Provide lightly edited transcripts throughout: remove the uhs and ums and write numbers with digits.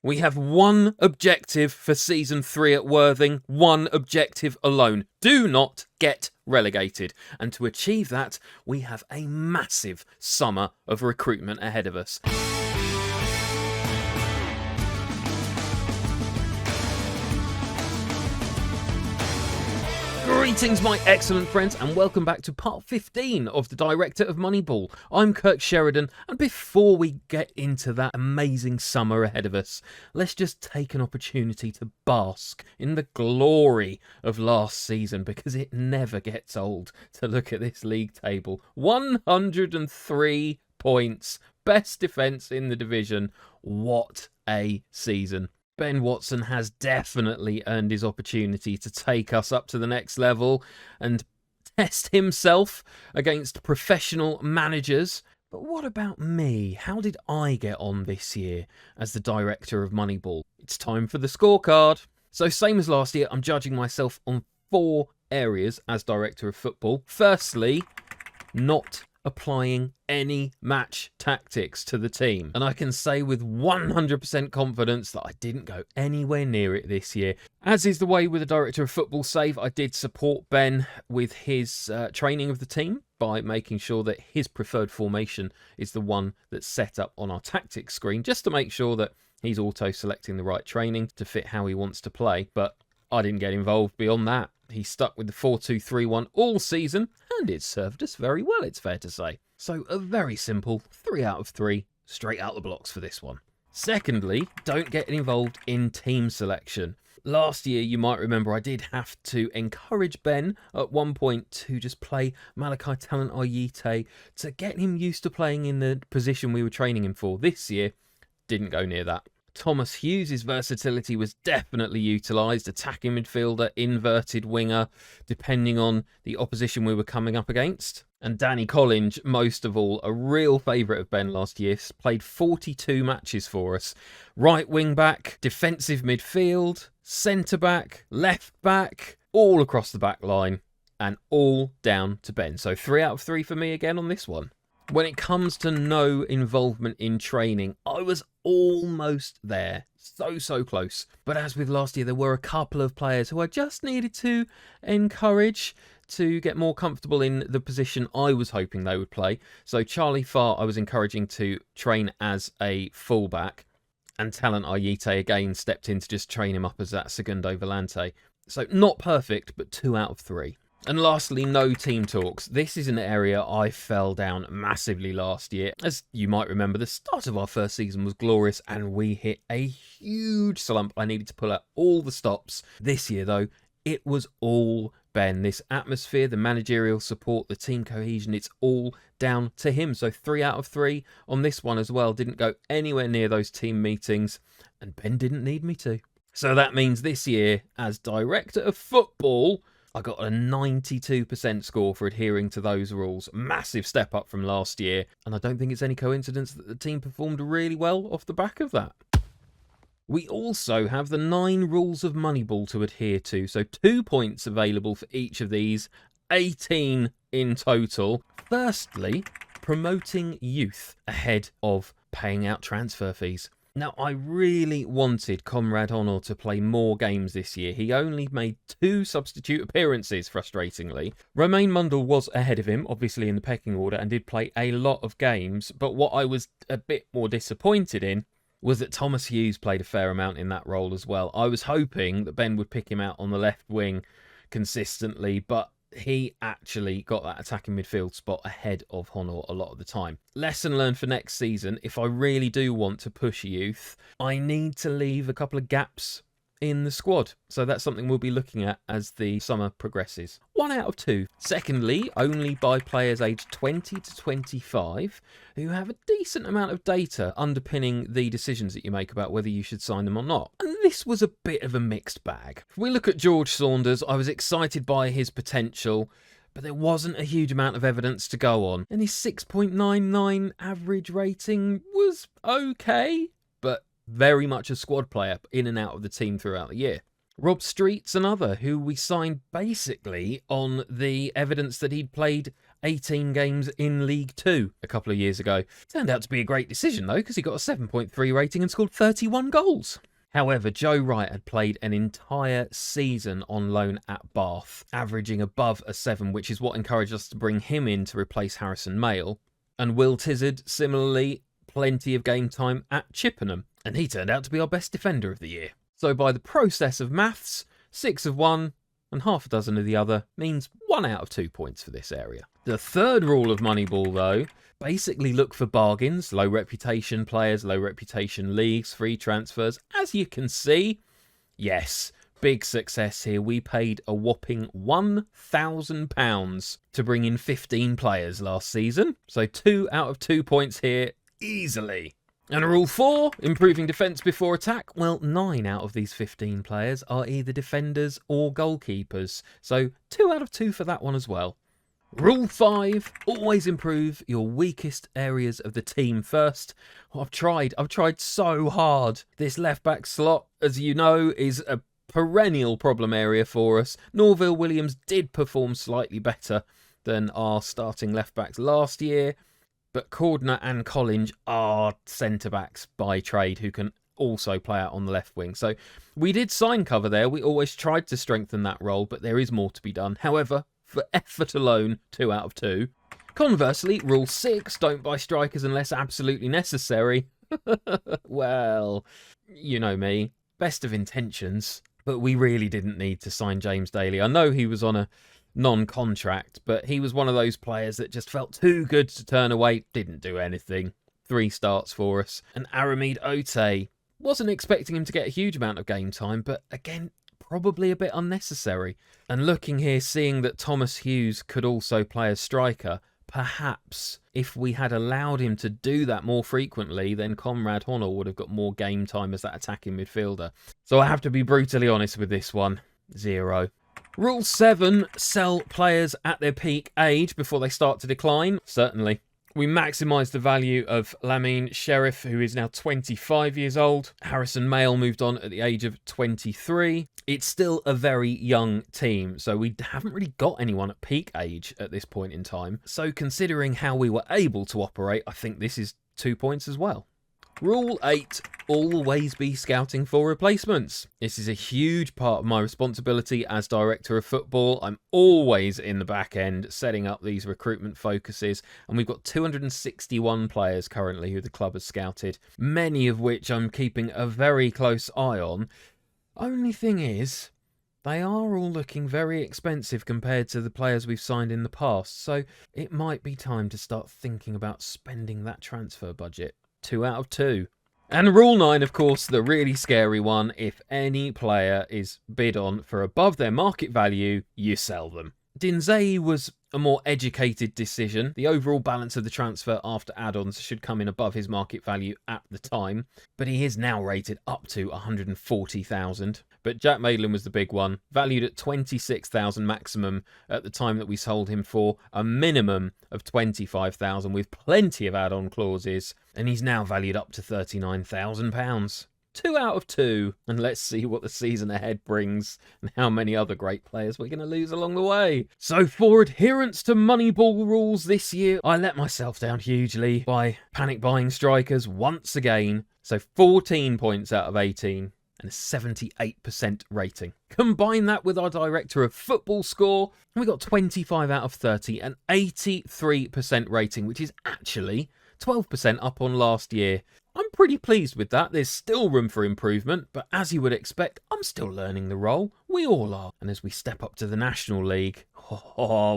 We have one objective for Season 3 at Worthing, one objective alone. Do not get relegated. And to achieve that, we have a massive summer of recruitment ahead of us. Greetings, my excellent friends, and welcome back to part 15 of the Director of Moneyball. I'm Kirk Sheridan, and before we get into that amazing summer ahead of us, let's just take an opportunity to bask in the glory of last season, because it never gets old to look at this league table. 103 points, best defence in the division. What a season. Ben Watson has definitely earned his opportunity to take us up to the next level and test himself against professional managers. But what about me? How did I get on this year as the Director of Moneyball? It's time for the scorecard. So same as last year, I'm judging myself on 4 areas as Director of Football. Firstly, not applying any match tactics to the team. And I can say with 100% confidence that I didn't go anywhere near it this year. As is the way with the Director of Football save, I did support Ben with his training of the team by making sure that his preferred formation is the one that's set up on our tactics screen, just to make sure that he's auto-selecting the right training to fit how he wants to play. But I didn't get involved beyond that. He stuck with the 4-2-3-1 all season, and it served us very well, it's fair to say. So a very simple 3 out of 3, straight out the blocks for this one. Secondly, don't get involved in team selection. Last year, you might remember, I did have to encourage Ben at one point to just play Malachi Talent Ayite to get him used to playing in the position we were training him for. This year, didn't go near that. Thomas Hughes' versatility was definitely utilised, attacking midfielder, inverted winger, depending on the opposition we were coming up against. And Danny Collins, most of all, a real favourite of Ben last year, played 42 matches for us. Right wing back, defensive midfield, centre back, left back, all across the back line, and all down to Ben. So 3 out of 3 for me again on this one. When it comes to no involvement in training, I was almost there. So close. But as with last year, there were a couple of players who I just needed to encourage to get more comfortable in the position I was hoping they would play. So Charlie Farr, I was encouraging to train as a fullback. And Talent Ayite again stepped in to just train him up as that Segundo Volante. So not perfect, but 2 out of 3. And lastly, no team talks. This is an area I fell down massively last year. As you might remember, the start of our first season was glorious and we hit a huge slump. I needed to pull out all the stops. This year, though, it was all Ben. This atmosphere, the managerial support, the team cohesion, it's all down to him. So 3 out of 3 on this one as well. Didn't go anywhere near those team meetings and Ben didn't need me to. So that means this year, as Director of Football, I got a 92% score for adhering to those rules. Massive step up from last year. And I don't think it's any coincidence that the team performed really well off the back of that. We also have the 9 Rules of Moneyball to adhere to. So 2 points available for each of these. 18 in total. Firstly, promoting youth ahead of paying out transfer fees. Now, I really wanted Conrad Honor to play more games this year. He only made 2 substitute appearances, frustratingly. Romain Mundell was ahead of him, obviously in the pecking order, and did play a lot of games. But what I was a bit more disappointed in was that Thomas Hughes played a fair amount in that role as well. I was hoping that Ben would pick him out on the left wing consistently, but he actually got that attacking midfield spot ahead of Honor a lot of the time. Lesson learned for next season, if I really do want to push youth, I need to leave a couple of gaps in the squad. So that's something we'll be looking at as the summer progresses. 1 out of 2. Secondly, only by players aged 20 to 25 who have a decent amount of data underpinning the decisions that you make about whether you should sign them or not. And this was a bit of a mixed bag. If we look at George Saunders, I was excited by his potential, but there wasn't a huge amount of evidence to go on. And his 6.99 average rating was okay, but very much a squad player in and out of the team throughout the year. Rob Street's another who we signed basically on the evidence that he'd played 18 games in League 2 a couple of years ago. Turned out to be a great decision though, because he got a 7.3 rating and scored 31 goals. However, Joe Wright had played an entire season on loan at Bath, averaging above a 7, which is what encouraged us to bring him in to replace Harrison Mayle. And Will Tizard, similarly, plenty of game time at Chippenham, and he turned out to be our best defender of the year. So by the process of maths, 6 of one and half a dozen of the other means 1 out of 2 points for this area. The third rule of Moneyball, though, basically look for bargains, low reputation players, low reputation leagues, free transfers. As you can see, yes, big success here. We paid a whopping £1,000 to bring in 15 players last season. So 2 out of 2 points here, easily. And rule 4, improving defence before attack. Well, 9 out of these 15 players are either defenders or goalkeepers. So 2 out of 2 for that one as well. Rule 5, always improve your weakest areas of the team first. I've tried so hard. This left-back slot, as you know, is a perennial problem area for us. Norville Williams did perform slightly better than our starting left-backs last year, but Cordner and Collinge are centre-backs by trade who can also play out on the left wing. So we did sign cover there. We always tried to strengthen that role, but there is more to be done. However, for effort alone, 2 out of 2. Conversely, rule 6, don't buy strikers unless absolutely necessary. Well, you know me, best of intentions, but we really didn't need to sign James Daly. I know he was on a non-contract, but he was one of those players that just felt too good to turn away, didn't do anything. 3 starts for us. And Aramid Ote, wasn't expecting him to get a huge amount of game time, but again, probably a bit unnecessary. And looking here, seeing that Thomas Hughes could also play as striker, perhaps if we had allowed him to do that more frequently, then Conrad Honnold would have got more game time as that attacking midfielder. So I have to be brutally honest with this one. 0. Rule 7, sell players at their peak age before they start to decline. Certainly. We maximised the value of Lamine Sheriff, who is now 25 years old. Harrison Mayle moved on at the age of 23. It's still a very young team, so we haven't really got anyone at peak age at this point in time. So considering how we were able to operate, I think this is 2 points as well. Rule 8, always be scouting for replacements. This is a huge part of my responsibility as Director of Football. I'm always in the back end setting up these recruitment focuses, and we've got 261 players currently who the club has scouted, many of which I'm keeping a very close eye on. Only thing is, they are all looking very expensive compared to the players we've signed in the past, so it might be time to start thinking about spending that transfer budget. 2 out of 2. And rule 9, of course, the really scary one. If any player is bid on for above their market value, you sell them. Dinzei was a more educated decision. The overall balance of the transfer after add-ons should come in above his market value at the time, but he is now rated up to 140,000. But Jack Maitland was the big one, valued at 26,000 maximum at the time that we sold him for a minimum of 25,000 with plenty of add-on clauses, and he's now valued up to £39,000. 2 out of 2, and let's see what the season ahead brings and how many other great players we're going to lose along the way. So for adherence to Moneyball rules this year, I let myself down hugely by panic buying strikers once again. So 14 points out of 18 and a 78% rating. Combine that with our Director of Football score, and we got 25 out of 30 and 83% rating, which is actually 12% up on last year. I'm pretty pleased with that. There's still room for improvement, but as you would expect, I'm still learning the role. We all are. And as we step up to the National League,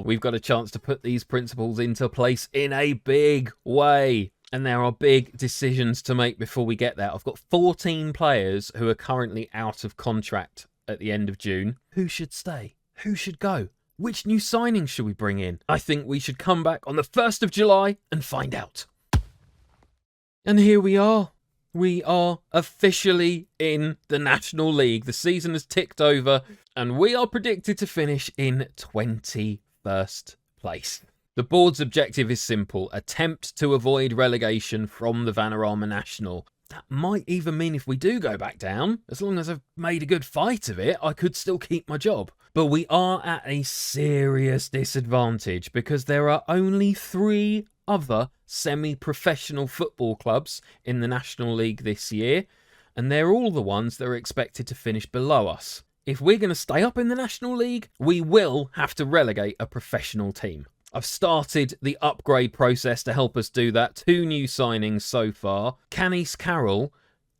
we've got a chance to put these principles into place in a big way. And there are big decisions to make before we get there. I've got 14 players who are currently out of contract at the end of June. Who should stay? Who should go? Which new signings should we bring in? I think we should come back on the 1st of July and find out. And here we are. We are officially in the National League. The season has ticked over and we are predicted to finish in 21st place. The board's objective is simple: attempt to avoid relegation from the Vanarama National. That might even mean if we do go back down, as long as I've made a good fight of it, I could still keep my job. But we are at a serious disadvantage because there are only 3 other semi-professional football clubs in the National League this year, and they're all the ones that are expected to finish below us. If we're going to stay up in the National League, we will have to relegate a professional team. I've started the upgrade process to help us do that. 2 new signings so far. Canis Carroll,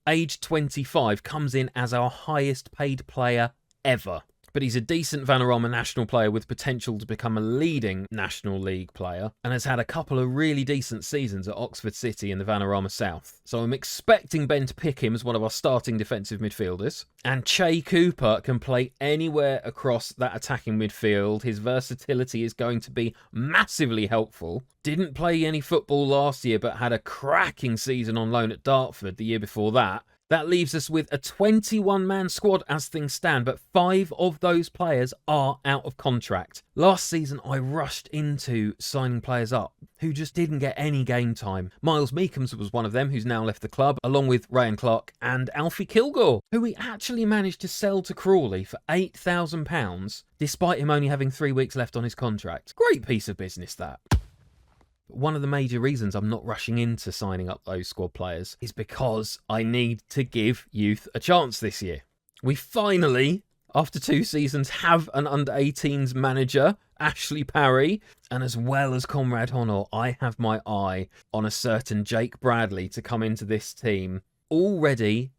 age 25, comes in as our highest paid player ever. But he's a decent Vanarama national player with potential to become a leading National League player and has had a couple of really decent seasons at Oxford City in the Vanarama South. So I'm expecting Ben to pick him as one of our starting defensive midfielders. And Che Cooper can play anywhere across that attacking midfield. His versatility is going to be massively helpful. Didn't play any football last year but had a cracking season on loan at Dartford the year before that. That leaves us with a 21-man squad as things stand, but 5 of those players are out of contract. Last season, I rushed into signing players up who just didn't get any game time. Miles Meekums was one of them, who's now left the club, along with Ryan Clark and Alfie Kilgore, who we actually managed to sell to Crawley for £8,000, despite him only having 3 weeks left on his contract. Great piece of business, that. One of the major reasons I'm not rushing into signing up those squad players is because I need to give youth a chance this year. We finally, after 2 seasons, have an under-18s manager, Ashley Parry, and as well as Conrad Honor, I have my eye on a certain Jake Bradley to come into this team. Already,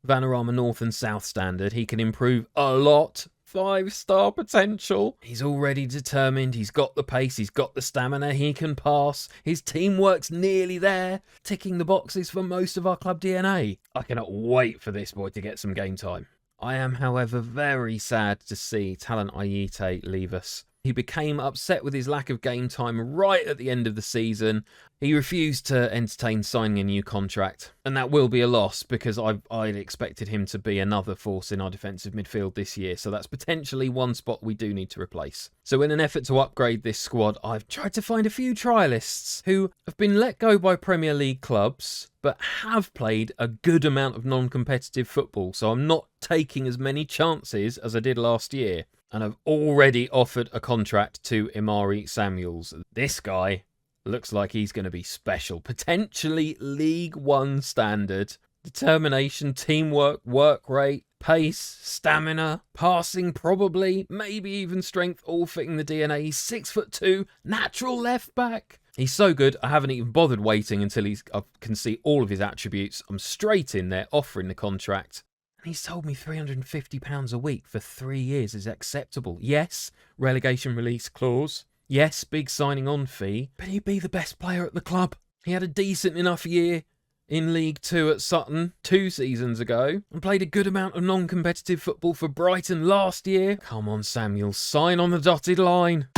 Vanarama North and South standard, he can improve a lot. 5-star potential. He's already determined, he's got the pace, he's got the stamina, he can pass, his teamwork's nearly there, ticking the boxes for most of our club DNA. I cannot wait for this boy to get some game time. I am, however, very sad to see Talent Ayite leave us. He became upset with his lack of game time right at the end of the season. He refused to entertain signing a new contract, and that will be a loss because I'd expected him to be another force in our defensive midfield this year, so that's potentially one spot we do need to replace. So in an effort to upgrade this squad, I've tried to find a few trialists who have been let go by Premier League clubs, but have played a good amount of non-competitive football, so I'm not taking as many chances as I did last year. And I've already offered a contract to Imari Samuels. This guy looks like he's going to be special. Potentially League One standard. Determination, teamwork, work rate, pace, stamina, passing probably, maybe even strength, all fitting the DNA. He's 6'2", natural left back. He's so good, I haven't even bothered waiting until I can see all of his attributes. I'm straight in there offering the contract. And he's told me £350 a week for 3 years is acceptable. Yes, relegation release clause. Yes, big signing on fee. But he'd be the best player at the club. He had a decent enough year in League 2 at Sutton 2 seasons ago and played a good amount of non-competitive football for Brighton last year. Come on, Samuel, sign on the dotted line.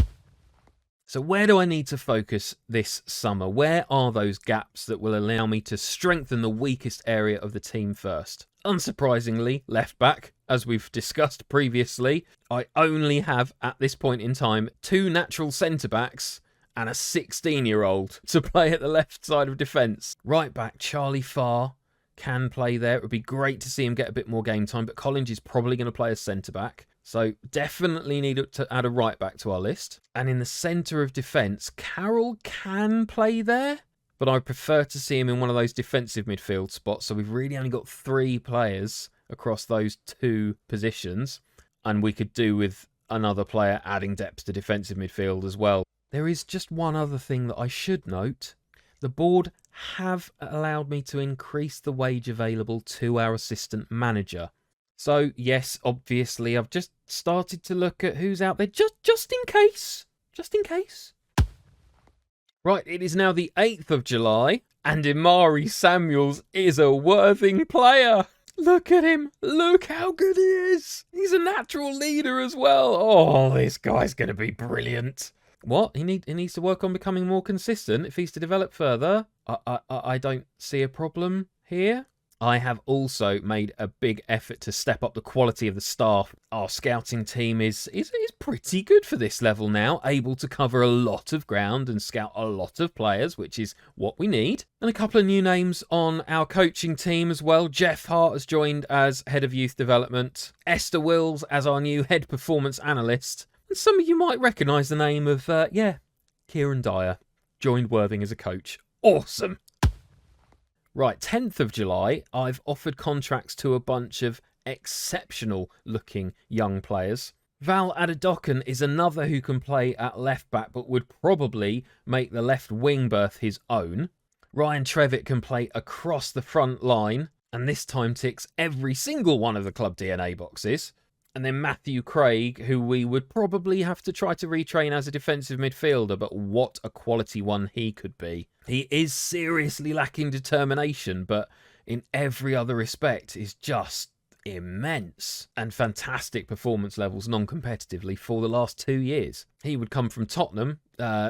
So where do I need to focus this summer? Where are those gaps that will allow me to strengthen the weakest area of the team first? Unsurprisingly, left back, as we've discussed previously. I only have, at this point in time, 2 natural centre-backs and a 16-year-old to play at the left side of defence. Right back, Charlie Farr can play there. It would be great to see him get a bit more game time, but Collins is probably going to play as centre-back. So definitely need to add a right back to our list. And in the centre of defence, Carroll can play there, but I prefer to see him in one of those defensive midfield spots. So we've really only got 3 players across those 2 positions, and we could do with another player adding depth to defensive midfield as well. There is just one other thing that I should note. The board have allowed me to increase the wage available to our assistant manager. So yes, obviously, I've just started to look at who's out there, just in case. Just in case. Right, it is now the 8th of July, and Imari Samuels is a Worthing player. Look at him. Look how good he is. He's a natural leader as well. Oh, this guy's going to be brilliant. What? He needs to work on becoming more consistent if he's to develop further. I don't see a problem here. I have also made a big effort to step up the quality of the staff. Our scouting team is pretty good for this level now, able to cover a lot of ground and scout a lot of players, which is what we need. And a couple of new names on our coaching team as well. Jeff Hart has joined as Head of Youth Development. Esther Wills as our new Head Performance Analyst. And some of you might recognise the name of, Kieran Dyer. Joined Worthing as a coach. Awesome! Right, 10th of July, I've offered contracts to a bunch of exceptional looking young players. Val Adedokan is another who can play at left back but would probably make the left wing berth his own. Ryan Trevitt can play across the front line and this time ticks every single one of the club DNA boxes. And then Matthew Craig, who we would probably have to try to retrain as a defensive midfielder, but what a quality one he could be. He is seriously lacking determination, but in every other respect is just immense. And fantastic performance levels non-competitively for the last 2 years. He would come from Tottenham,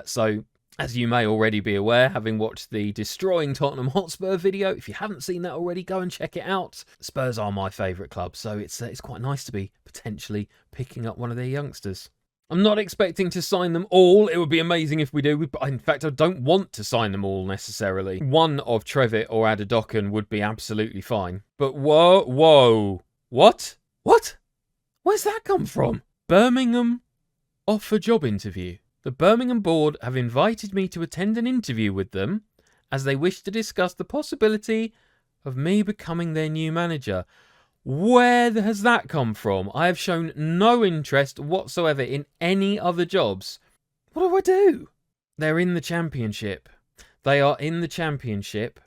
so as you may already be aware, having watched the Destroying Tottenham Hotspur video, if you haven't seen that already, go and check it out. Spurs are my favourite club, so it's quite nice to be potentially picking up one of their youngsters. I'm not expecting to sign them all. It would be amazing if we do. In fact, I don't want to sign them all necessarily. One of Trevitt or Adedokan would be absolutely fine. But whoa. What? Where's that come from? Birmingham offer job interview. The Birmingham board have invited me to attend an interview with them as they wish to discuss the possibility of me becoming their new manager. Where has that come from? I have shown no interest whatsoever in any other jobs. What do I do? They're in the Championship. They are in the Championship,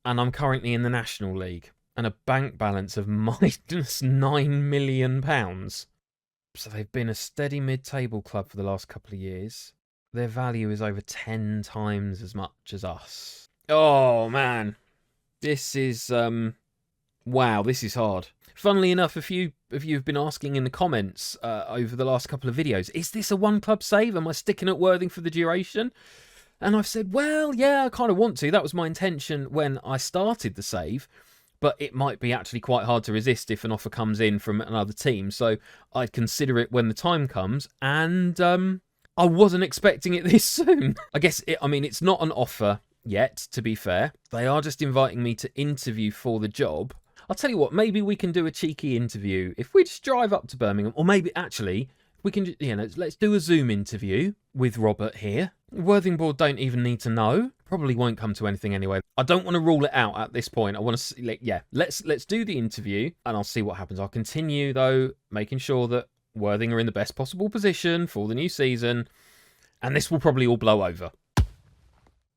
and I'm currently in the National League. And a bank balance of minus £9 million. So they've been a steady mid-table club for the last couple of years. Their value is over 10 times as much as us. Oh, man. This is, wow, this is hard. Funnily enough, a few of you have been asking in the comments over the last couple of videos, is this a one-club save? Am I sticking at Worthing for the duration? And I've said, well, yeah, I kind of want to. That was my intention when I started the save. But it might be actually quite hard to resist if an offer comes in from another team. So I'd consider it when the time comes. And I wasn't expecting it this soon. I guess, it's not an offer yet, to be fair. They are just inviting me to interview for the job. I'll tell you what, maybe we can do a cheeky interview. If we just drive up to Birmingham, or maybe actually, we can, let's do a Zoom interview with Robert here. Worthing board don't even need to know. Probably won't come to anything anyway. I don't want to rule it out at this point. I want to see, let's do the interview and I'll see what happens. I'll continue though, making sure that Worthing are in the best possible position for the new season, and this will probably all blow over.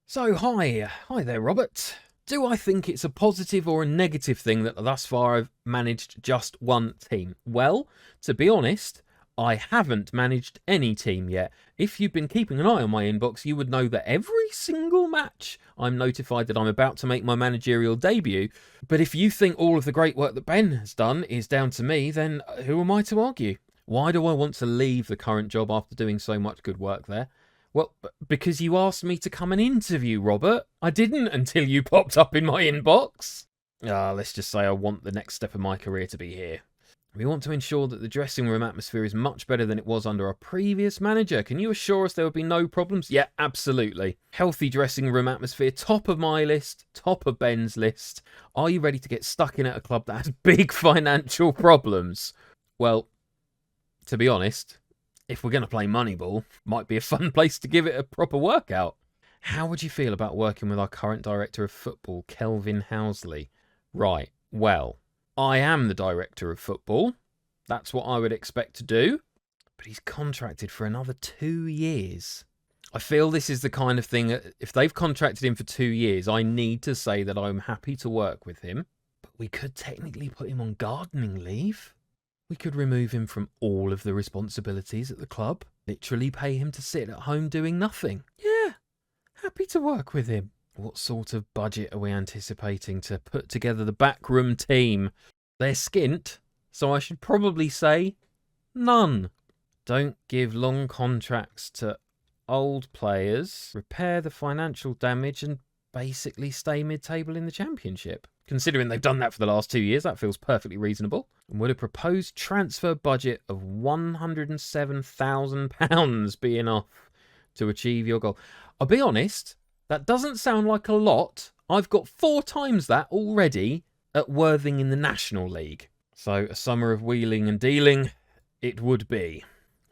So hi there, Robert. Do I think it's a positive or a negative thing that thus far I've managed just one team? Well, to be honest, I haven't managed any team yet. If you've been keeping an eye on my inbox, you would know that every single match I'm notified that I'm about to make my managerial debut. But if you think all of the great work that Ben has done is down to me, then who am I to argue? Why do I want to leave the current job after doing so much good work there? Well, because you asked me to come and interview, Robert. I didn't until you popped up in my inbox. Let's just say I want the next step of my career to be here. We want to ensure that the dressing room atmosphere is much better than it was under our previous manager. Can you assure us there will be no problems? Yeah, absolutely. Healthy dressing room atmosphere, top of my list, top of Ben's list. Are you ready to get stuck in at a club that has big financial problems? Well, to be honest, if we're going to play Moneyball, might be a fun place to give it a proper workout. How would you feel about working with our current Director of Football, Kelvin Housley? Right, well, I am the Director of Football. That's what I would expect to do. But he's contracted for another 2 years. I feel this is the kind of thing, if they've contracted him for 2 years, I need to say that I'm happy to work with him. But we could technically put him on gardening leave. We could remove him from all of the responsibilities at the club. Literally pay him to sit at home doing nothing. Yeah, happy to work with him. What sort of budget are we anticipating to put together the backroom team? They're skint, so I should probably say none. Don't give long contracts to old players. Repair the financial damage and basically stay mid-table in the Championship. Considering they've done that for the last 2 years, that feels perfectly reasonable. And would a proposed transfer budget of £107,000 be enough to achieve your goal? I'll be honest, that doesn't sound like a lot. I've got 4 times that already at Worthing in the National League. So a summer of wheeling and dealing it would be.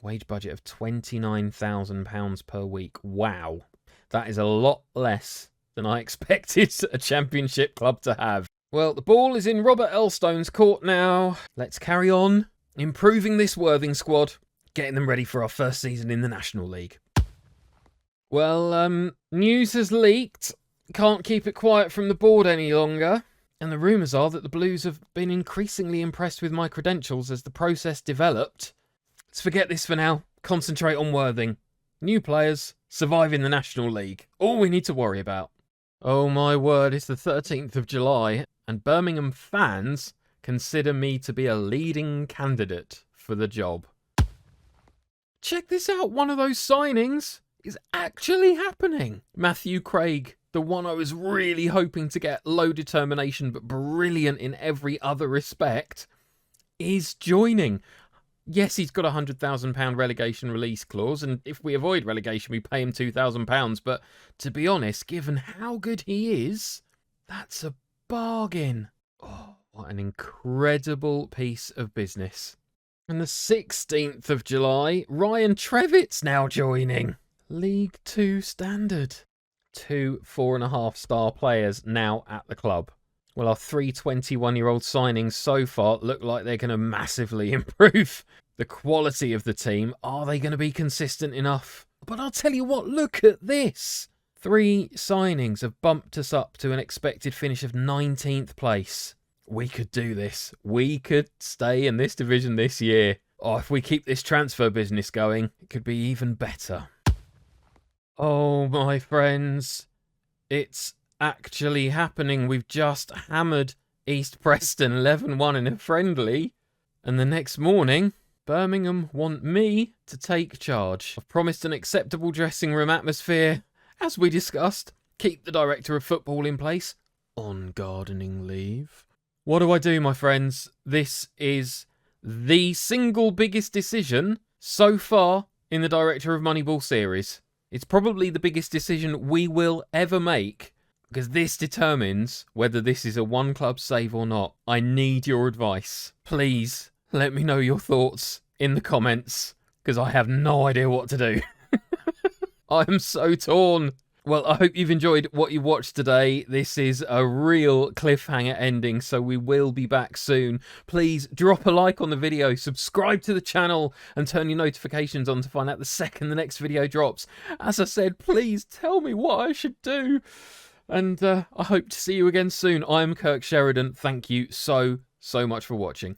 Wage budget of £29,000 per week. Wow. That is a lot less than I expected a Championship club to have. Well, the ball is in Robert Elstone's court now. Let's carry on improving this Worthing squad, getting them ready for our first season in the National League. Well, news has leaked. Can't keep it quiet from the board any longer. And the rumours are that the Blues have been increasingly impressed with my credentials as the process developed. Let's forget this for now. Concentrate on Worthing. New players, survive in the National League. All we need to worry about. Oh my word, it's the 13th of July, and Birmingham fans consider me to be a leading candidate for the job. Check this out, one of those signings is actually happening. Matthew Craig, the one I was really hoping to get, low determination but brilliant in every other respect, is joining. Yes, he's got a £100,000 relegation release clause, and if we avoid relegation, we pay him £2,000. But to be honest, given how good he is, that's a bargain. Oh, what an incredible piece of business. And the 16th of July, Ryan Trevitt's now joining. League 2 standard. 2 4.5-star players now at the club. Well, our 3 21-year-old signings so far look like they're going to massively improve the quality of the team. Are they going to be consistent enough? But I'll tell you what, look at this. 3 signings have bumped us up to an expected finish of 19th place. We could do this. We could stay in this division this year. Oh, if we keep this transfer business going, it could be even better. Oh, my friends. It's actually happening. We've just hammered East Preston 11-1 in a friendly, and the next morning Birmingham want me to take charge. I've promised an acceptable dressing room atmosphere, as we discussed. Keep the Director of Football in place on gardening leave. What do I do, my friends? This is the single biggest decision so far in the Director of Moneyball series. It's probably the biggest decision we will ever make, because this determines whether this is a one-club save or not. I need your advice. Please let me know your thoughts in the comments, because I have no idea what to do. I am so torn. Well, I hope you've enjoyed what you watched today. This is a real cliffhanger ending, so we will be back soon. Please drop a like on the video, subscribe to the channel, and turn your notifications on to find out the second the next video drops. As I said, please tell me what I should do. And I hope to see you again soon. I'm Kirk Sheridan. Thank you so much for watching.